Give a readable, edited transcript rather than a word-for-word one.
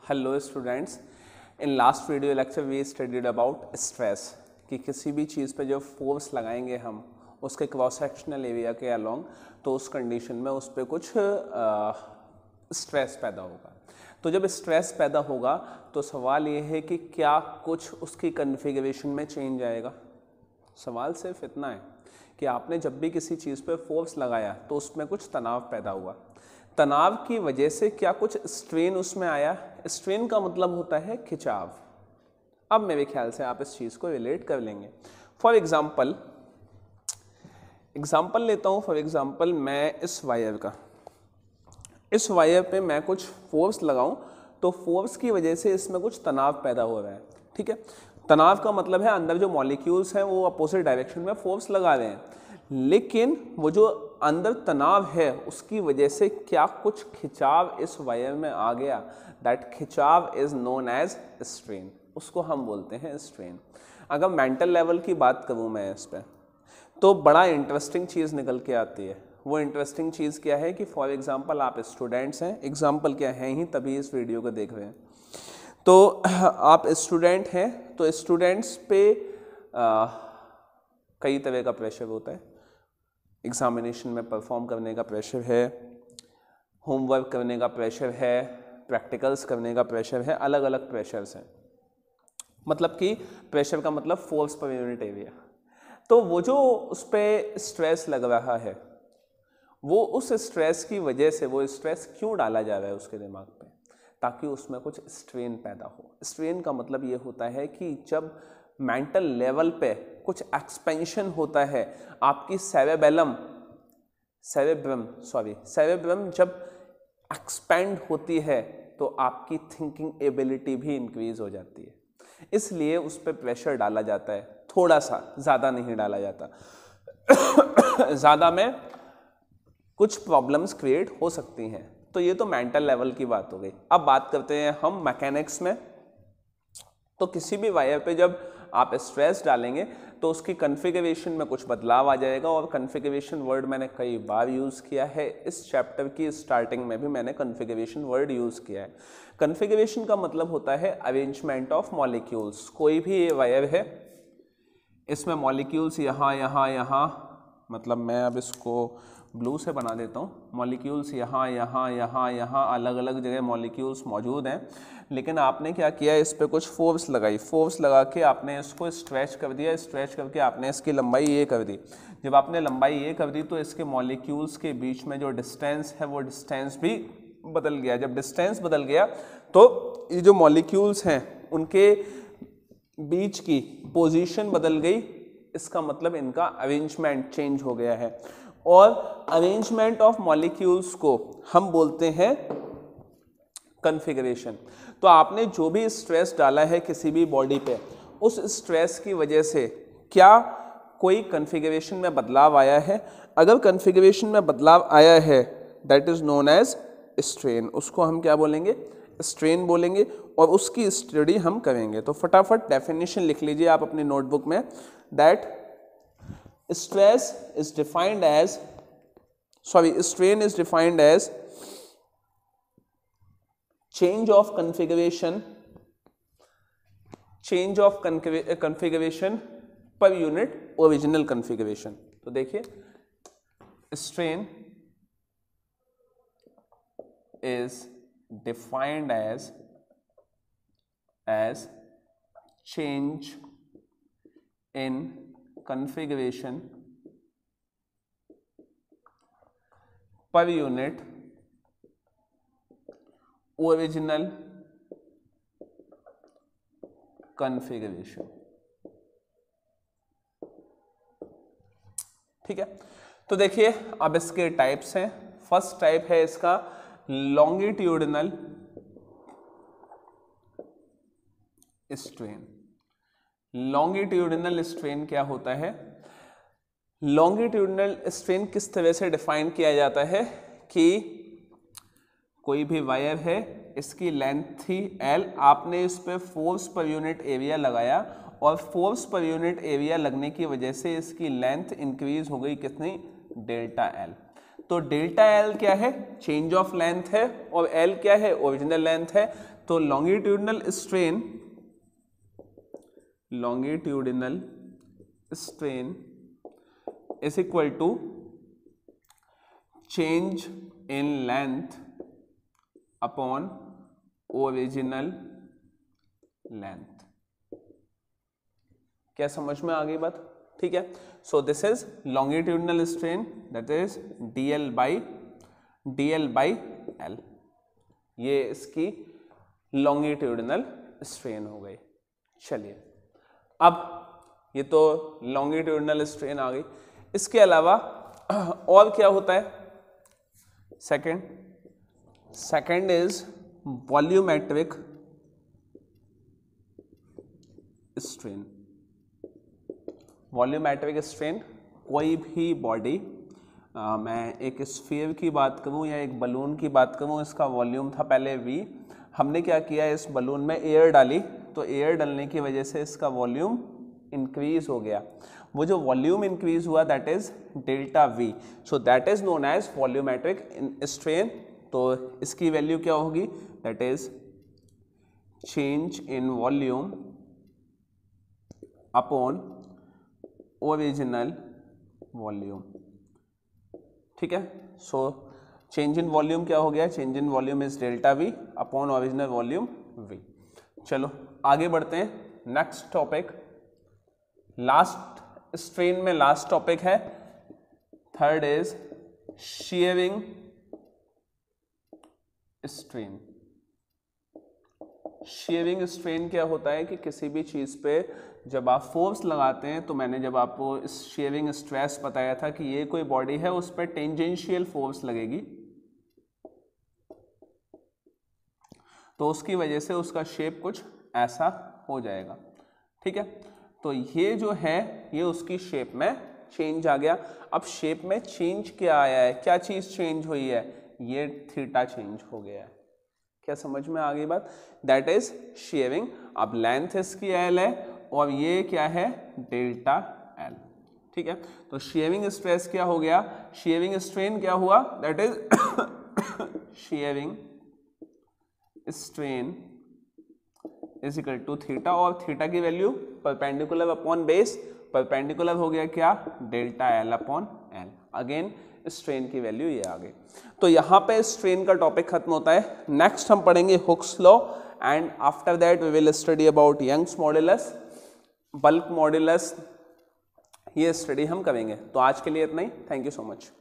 Hello students, in last video lecture we studied about stress कि किसी भी चीज़ पे जो फोर्स लगाएंगे हम उसके क्रॉस सेक्शनल एरिया के अलोंग, तो उस कंडीशन में उस पर कुछ स्ट्रेस पैदा होगा। तो जब स्ट्रेस पैदा होगा तो सवाल ये है कि क्या कुछ उसकी कन्फिगरेशन में चेंज आएगा। सवाल सिर्फ इतना है कि आपने जब भी किसी चीज़ पे फोर्स लगाया तो उसमें कुछ तनाव पैदा हुआ, तनाव की वजह से क्या कुछ स्ट्रेन उसमें आया। स्ट्रेन का मतलब होता है खिंचाव। अब मेरे ख्याल से आप इस चीज़ को रिलेट कर लेंगे। फॉर एग्जाम्पल लेता हूँ। फॉर एग्जाम्पल मैं इस वायर पे मैं कुछ फोर्स लगाऊं तो फोर्स की वजह से इसमें कुछ तनाव पैदा हो रहा है। ठीक है, तनाव का मतलब है अंदर जो मॉलिक्यूल्स हैं वो अपोजिट डायरेक्शन में फोर्स लगा रहे हैं, लेकिन वो जो अंदर तनाव है उसकी वजह से क्या कुछ खिंचाव इस वायर में आ गया। दैट खिंचाव इज नोन एज स्ट्रेन, उसको हम बोलते हैं स्ट्रेन। अगर मेंटल लेवल की बात करूँ मैं इस पर, तो बड़ा इंटरेस्टिंग चीज़ निकल के आती है। वो इंटरेस्टिंग चीज़ क्या है कि फॉर एग्जांपल आप स्टूडेंट्स हैं, एग्जांपल क्या हैं ही तभी इस वीडियो को देख रहे हैं। तो आप स्टूडेंट हैं, तो स्टूडेंट्स पे कई तरह का प्रेशर होता है। एग्जामिनेशन में परफॉर्म करने का प्रेशर है, होमवर्क करने का प्रेशर है, प्रैक्टिकल्स करने का प्रेशर है, अलग अलग प्रेशर्स हैं। मतलब कि प्रेशर का मतलब फोर्स पर यूनिट एरिया। तो वो जो उस पर स्ट्रेस लग रहा है, वो उस स्ट्रेस की वजह से, वो स्ट्रेस क्यों डाला जा रहा है उसके दिमाग पे, ताकि उसमें कुछ स्ट्रेन पैदा हो। स्ट्रेन का मतलब ये होता है कि जब मेंटल लेवल पे कुछ एक्सपेंशन होता है, आपकी सेरेब्रम जब एक्सपेंड होती है तो आपकी थिंकिंग एबिलिटी भी इंक्रीज हो जाती है, इसलिए उस पर प्रेशर डाला जाता है। थोड़ा सा, ज़्यादा नहीं डाला जाता। ज़्यादा में कुछ प्रॉब्लम्स क्रिएट हो सकती हैं। तो ये तो मेंटल लेवल की बात हो गई। अब बात करते हैं हम मैकेनिक्स में। तो किसी भी वायर पे जब आप स्ट्रेस डालेंगे तो उसकी कॉन्फ़िगरेशन में कुछ बदलाव आ जाएगा। और कॉन्फ़िगरेशन वर्ड मैंने कई बार यूज़ किया है, इस चैप्टर की स्टार्टिंग में भी मैंने कॉन्फ़िगरेशन वर्ड यूज़ किया है। कॉन्फ़िगरेशन का मतलब होता है अरेंजमेंट ऑफ मॉलिक्यूल्स। कोई भी ये वायर है, इसमें मॉलिक्यूल्स यहाँ, मतलब मैं अब इसको ब्लू से बना देता हूँ। मॉलिक्यूल्स यहाँ अलग अलग जगह मॉलिक्यूल्स मौजूद हैं, लेकिन आपने क्या किया, इस पर कुछ फोर्स लगाई। फोर्स लगा के आपने इसको स्ट्रेच कर दिया, स्ट्रेच करके आपने इसकी लंबाई ये कर दी। जब आपने लंबाई ये कर दी तो इसके मॉलिक्यूल्स के बीच में जो डिस्टेंस है वो डिस्टेंस भी बदल गया। जब डिस्टेंस बदल गया तो ये जो मॉलिक्यूल्स हैं उनके बीच की पोजीशन बदल गई। इसका मतलब इनका अरेंजमेंट चेंज हो गया है। और अरेंजमेंट ऑफ मॉलिक्यूल्स को हम बोलते हैं कॉन्फ़िगरेशन। तो आपने जो भी स्ट्रेस डाला है किसी भी बॉडी पे, उस स्ट्रेस की वजह से क्या कोई कॉन्फ़िगरेशन में बदलाव आया है। अगर कॉन्फ़िगरेशन में बदलाव आया है, that is known as strain. उसको हम क्या बोलेंगे, स्ट्रेन बोलेंगे, और उसकी स्टडी हम करेंगे। तो फटाफट डेफिनेशन लिख लीजिए आप अपनी नोटबुक में। That stress is defined as, strain is defined as change of configuration per unit original configuration। तो देखिए, strain is defined as change in configuration per unit original configuration। ठीक है, तो देखिए अब इसके टाइप्स हैं। फर्स्ट टाइप है इसका लॉन्गिट्यूडिनल स्ट्रेन। लॉन्गिट्यूडिनल स्ट्रेन क्या होता है? लॉन्गिट्यूडिनल स्ट्रेन किस तरह से डिफाइन किया जाता है कि कोई भी वायर है, इसकी लेंथ थी L, आपने इस पे फोर्स पर यूनिट एरिया लगाया और फोर्स पर यूनिट एरिया लगने की वजह से इसकी लेंथ इंक्रीज हो गई कितनी, डेल्टा L। तो डेल्टा एल क्या है, चेंज ऑफ लेंथ है, और एल क्या है, ओरिजिनल लेंथ है। तो longitudinal strain is equal to change in length upon original length. क्या समझ में आ गई बात? ठीक है। So this is longitudinal strain, that is dl by L. ये इसकी लॉन्गिट्यूडिनल स्ट्रेन हो गई। चलिए, अब ये तो लॉन्गिट्यूडिनल स्ट्रेन आ गई। इसके अलावा और क्या होता है? Second is volumetric strain. Volumetric strain, कोई भी बॉडी, मैं एक स्फीयर की बात करूं या एक बलून की बात करूं, इसका वॉल्यूम था पहले v, हमने क्या किया, इस बलून में एयर डाली, तो एयर डालने की वजह से इसका वॉल्यूम इंक्रीज हो गया। वो जो वॉल्यूम इंक्रीज हुआ that is delta v, so that is known as volumetric strain. तो इसकी वैल्यू क्या होगी, that is change in volume upon original volume. ठीक है। सो चेंज इन वॉल्यूम क्या हो गया, change in volume is delta v upon original volume v। चलो आगे बढ़ते हैं, नेक्स्ट टॉपिक, लास्ट स्ट्रेन में लास्ट टॉपिक है, third is shearing strain. Shearing strain क्या होता है कि किसी भी चीज पे जब आप फोर्स लगाते हैं, तो मैंने जब आपको इस शीयरिंग स्ट्रेस बताया था कि ये कोई बॉडी है, उस पर टेंजेंशियल फोर्स लगेगी, तो उसकी वजह से उसका शेप कुछ ऐसा हो जाएगा। ठीक है। तो ये जो है, ये उसकी शेप में चेंज आ गया। अब शेप में चेंज क्या आया है, क्या चीज चेंज हुई है, ये थीटा चेंज हो गया है। क्या समझ में आ गई बात? That is shearing. अब लेंथ इसकी एल है और ये क्या है, डेल्टा एल। ठीक है। तो शीयरिंग स्ट्रेस क्या हो गया, शीयरिंग स्ट्रेन क्या हुआ, that is shearing strain is equal to theta, और थीटा की value perpendicular upon base, perpendicular हो गया क्या, delta L upon L. Again strain की वैल्यू ये आ गई। तो यहाँ पे स्ट्रेन का टॉपिक खत्म होता है। नेक्स्ट हम पढ़ेंगे Hooke's law, and after that we will study about Young's modulus, bulk modulus, ये स्टडी हम करेंगे। तो आज के लिए इतना ही। Thank you so much.